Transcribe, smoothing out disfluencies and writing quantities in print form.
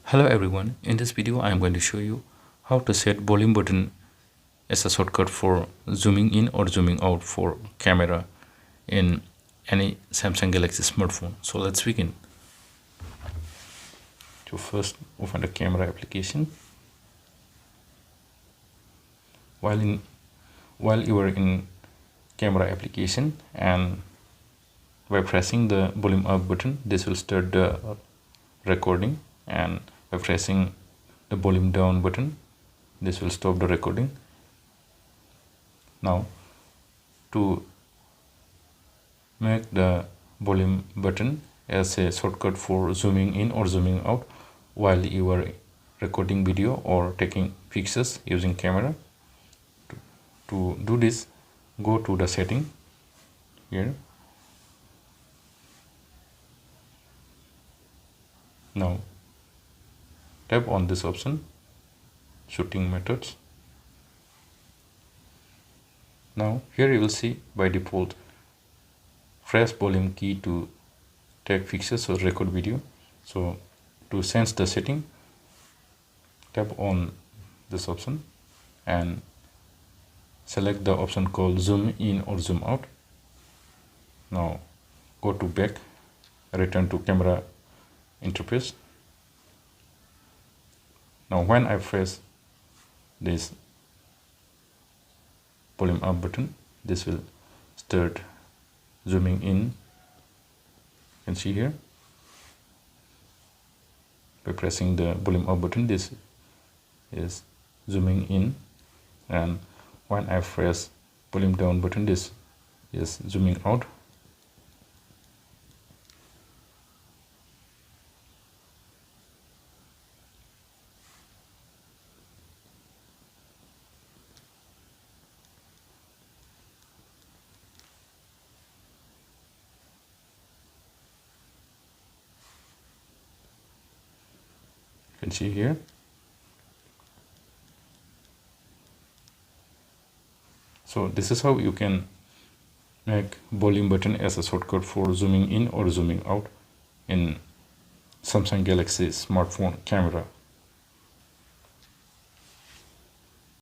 Hello everyone, in this video I am going to show you how to set volume button as a shortcut for zooming in or zooming out for camera in any Samsung Galaxy smartphone. So let's begin. So first open the camera application. While you are in camera application and by pressing the volume up button, this will start the recording, and by pressing the volume down button, this will stop the recording. Now to make the volume button as a shortcut for zooming in or zooming out while you are recording video or taking pictures using camera, to do this, go to the setting here. Now tap on this option, shooting methods. Now here you will see by default press volume key to take pictures or record video. So to change the setting, tap on this option and select the option called zoom in or zoom out. Now go to back, return to camera interface. Now when I press this volume up button, this will start zooming in. You can see here by pressing the volume up button, this is zooming in, and when I press volume down button, this is zooming out. You can see here. So this is how you can make volume button as a shortcut for zooming in or zooming out in Samsung Galaxy smartphone camera.